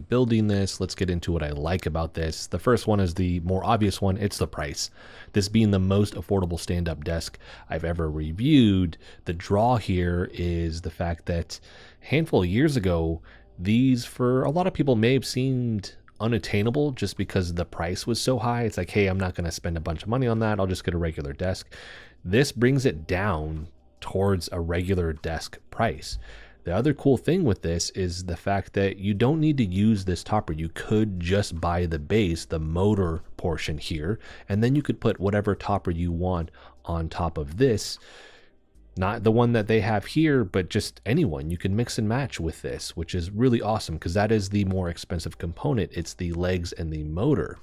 building this, let's get into what I like about this. The first one is the more obvious one. It's the price. This being the most affordable stand-up desk I've ever reviewed, the draw here is the fact that a handful of years ago, these for a lot of people may have seemed unattainable just because the price was so high. It's like, hey, I'm not going to spend a bunch of money on that. I'll just get a regular desk. This brings it down towards a regular desk price. The other cool thing with this is the fact that you don't need to use this topper. You could just buy the base, the motor portion here, and then you could put whatever topper you want on top of this. Not the one that they have here, but just anyone. You can mix and match with this, which is really awesome because that is the more expensive component. It's the legs and the motor.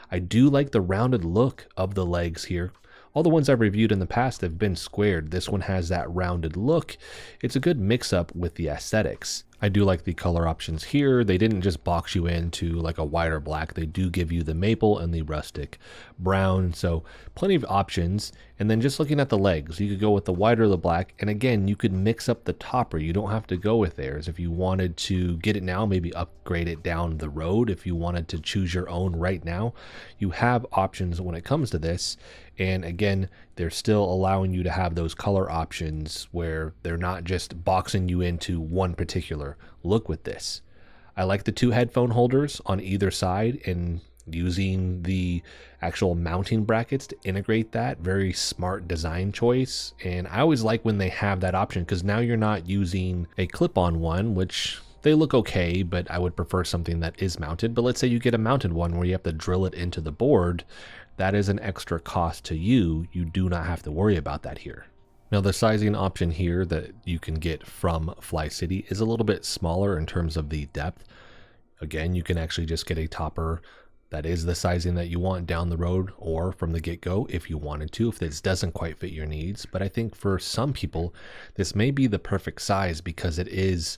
I do like the rounded look of the legs here. All the ones I've reviewed in the past have been squared. This one has that rounded look. It's a good mix up with the aesthetics. I do like the color options here. They didn't just box you into like a white or black. They do give you the maple and the rustic brown. So plenty of options. And then just looking at the legs, you could go with the white or the black. And again, you could mix up the topper. You don't have to go with theirs. If you wanted to get it now, maybe upgrade it down the road. If you wanted to choose your own right now, you have options when it comes to this. And again, they're still allowing you to have those color options where they're not just boxing you into one particular look with this. I like the two headphone holders on either side and using the actual mounting brackets to integrate that. Very smart design choice. And I always like when they have that option because now you're not using a clip-on one, which they look okay, but I would prefer something that is mounted. But let's say you get a mounted one where you have to drill it into the board. That is an extra cost to you. You do not have to worry about that here. Now the sizing option here that you can get from Flycity is a little bit smaller in terms of the depth. Again, you can actually just get a topper that is the sizing that you want down the road or from the get-go if you wanted to, if this doesn't quite fit your needs. But I think for some people, this may be the perfect size because it is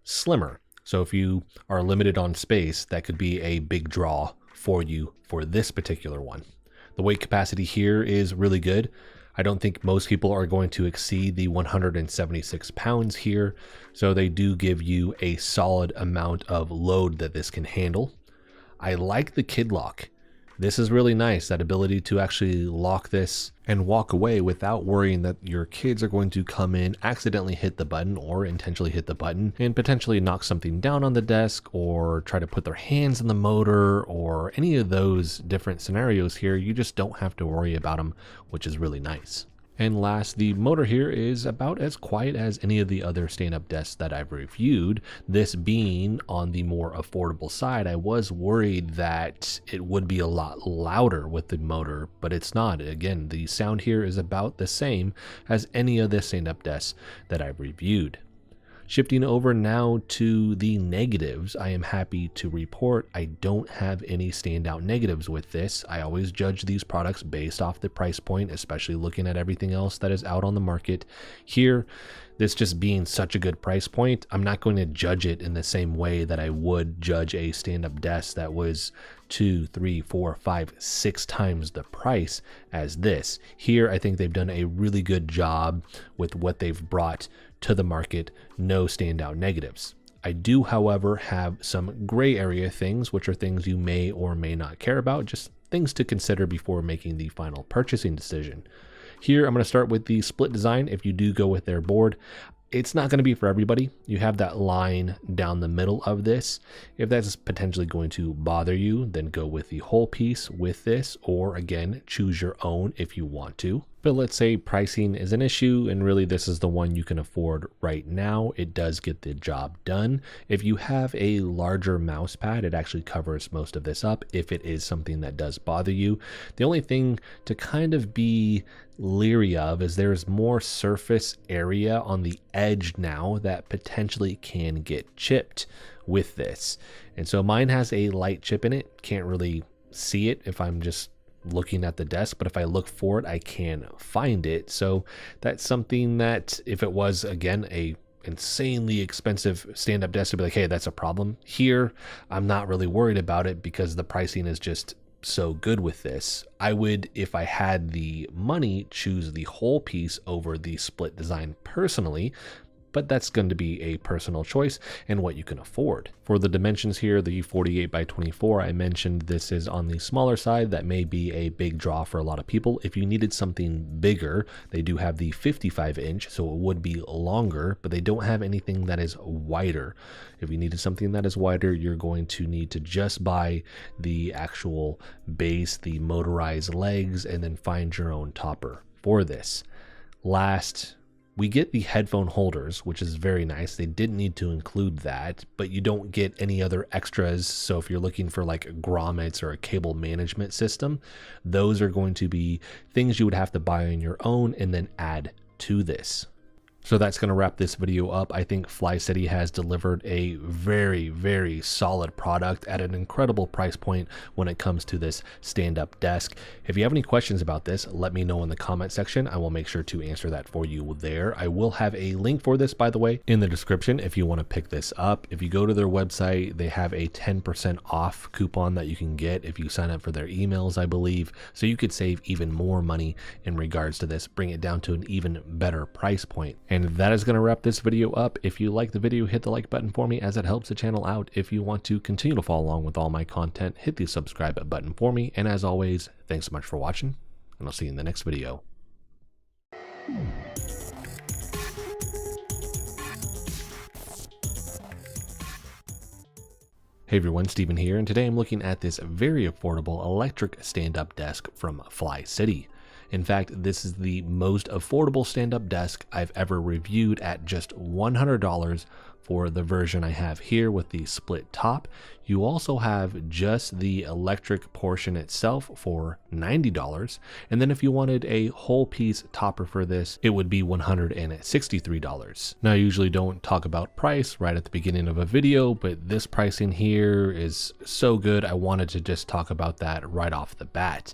slimmer. So if you are limited on space, that could be a big draw for you for this particular one. The weight capacity here is really good. I don't think most people are going to exceed the 176 pounds here. So they do give you a solid amount of load that this can handle. I like the kid lock. This is really nice, that ability to actually lock this and walk away without worrying that your kids are going to come in, accidentally hit the button or intentionally hit the button and potentially knock something down on the desk or try to put their hands in the motor or any of those different scenarios here. You just don't have to worry about them, which is really nice. And last, the motor here is about as quiet as any of the other stand-up desks that I've reviewed. This being on the more affordable side, I was worried that it would be a lot louder with the motor, but it's not. Again, the sound here is about the same as any of the stand-up desks that I've reviewed. Shifting over now to the negatives, I am happy to report I don't have any standout negatives with this. I always judge these products based off the price point, especially looking at everything else that is out on the market. Here, this just being such a good price point, I'm not going to judge it in the same way that I would judge a stand-up desk that was 2, 3, 4, 5, 6 times the price as this. Here, I think they've done a really good job with what they've brought to the market. No standout negatives. I do, however, have some gray area things, which are things you may or may not care about, just things to consider before making the final purchasing decision. Here, I'm going to start with the split design. If you do go with their board, it's not going to be for everybody. You have that line down the middle of this. If that's potentially going to bother you, then go with the whole piece with this, or again, choose your own if you want to. But let's say pricing is an issue and really this is the one you can afford right now. It does get the job done. If you have a larger mouse pad, it actually covers most of this up if it is something that does bother you. The only thing to kind of be leery of is there's more surface area on the edge now that potentially can get chipped with this. And so mine has a light chip in it. Can't really see it if I'm just looking at the desk, but if I look for it, I can find it. So that's something that if it was, again, a insanely expensive stand-up desk, to be like, hey, that's a problem. Here, I'm not really worried about it because the pricing is just so good with this. I would, if I had the money, choose the whole piece over the split design personally. but that's going to be a personal choice and what you can afford. For the dimensions here, the 48 by 24, I mentioned this is on the smaller side. That may be a big draw for a lot of people. If you needed something bigger, they do have the 55 inch, so it would be longer, but they don't have anything that is wider. If you needed something that is wider, you're going to need to just buy the actual base, the motorized legs, and then find your own topper for this. Last, we get the headphone holders, which is very nice. They didn't need to include that, but you don't get any other extras. So if you're looking for like grommets or a cable management system, those are going to be things you would have to buy on your own and then add to this. So that's going to wrap this video up. I think Flycity has delivered a very, very solid product at an incredible price point when it comes to this stand-up desk. If you have any questions about this, let me know in the comment section. I will make sure to answer that for you there. I will have a link for this, by the way, in the description if you want to pick this up. If you go to their website, they have a 10% off coupon that you can get if you sign up for their emails, I believe. So you could save even more money in regards to this, bring it down to an even better price point. And that is going to wrap this video up. If you like the video, hit the like button for me as it helps the channel out. If you want to continue to follow along with all my content, hit the subscribe button for me. And as always, thanks so much for watching, and I'll see you in the next video. Hey everyone, Steven here, and today I'm looking at this very affordable electric stand-up desk from Flycity. In fact, this is the most affordable stand-up desk I've ever reviewed at just $100 for the version I have here with the split top. You also have just the electric portion itself for $90. And then if you wanted a whole piece topper for this, it would be $163. Now, I usually don't talk about price right at the beginning of a video, but this pricing here is so good, I wanted to just talk about that right off the bat.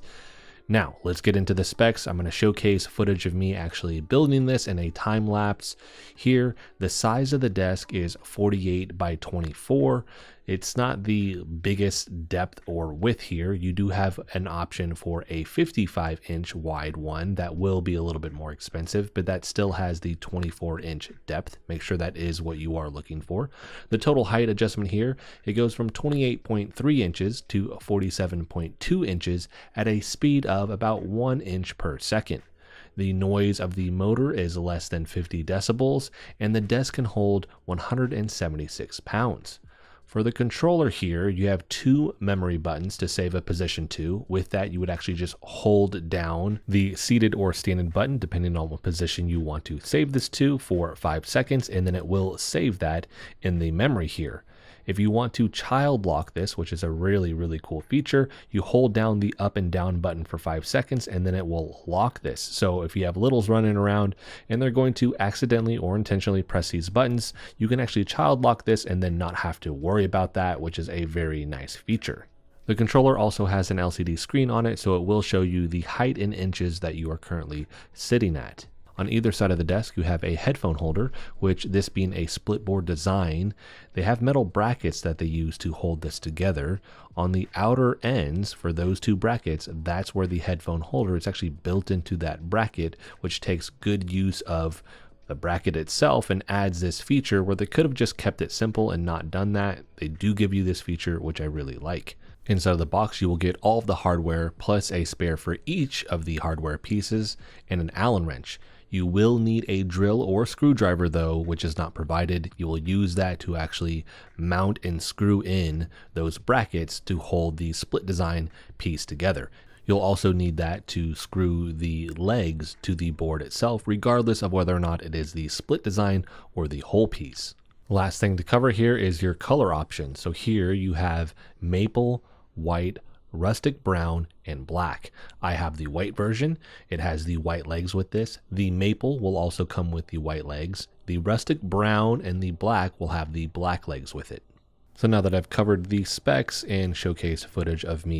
Now, let's get into the specs. I'm going to showcase footage of me actually building this in a time lapse. Here, the size of the desk is 48 by 24. It's not the biggest depth or width here. You do have an option for a 55-inch wide one that will be a little bit more expensive, but that still has the 24-inch depth. Make sure that is what you are looking for. The total height adjustment here, it goes from 28.3 inches to 47.2 inches at a speed of about 1 inch per second. The noise of the motor is less than 50 decibels, and the desk can hold 176 pounds. For the controller here, you have two memory buttons to save a position to. With that, you would actually just hold down the seated or standing button, depending on what position you want to save this to, for 5 seconds, and then it will save that in the memory here. If you want to child lock this, which is a really, really cool feature, you hold down the up and down button for 5 seconds and then it will lock this. So if you have littles running around and they're going to accidentally or intentionally press these buttons, you can actually child lock this and then not have to worry about that, which is a very nice feature. The controller also has an LCD screen on it, so it will show you the height in inches that you are currently sitting at. On either side of the desk, you have a headphone holder, which, this being a split board design, they have metal brackets that they use to hold this together. On the outer ends, for those two brackets, that's where the headphone holder is actually built into that bracket, which takes good use of the bracket itself and adds this feature where they could have just kept it simple and not done that. They do give you this feature, which I really like. Inside of the box, you will get all of the hardware plus a spare for each of the hardware pieces and an Allen wrench. You will need a drill or screwdriver though, which is not provided. You will use that to actually mount and screw in those brackets to hold the split design piece together. You'll also need that to screw the legs to the board itself, regardless of whether or not it is the split design or the whole piece. Last thing to cover here is your color option. So here you have maple, white, rustic brown, and black. I have the white version. It has the white legs with this. The maple will also come with the white legs. The rustic brown and the black will have the black legs with it. So now that I've covered the specs and showcased footage of me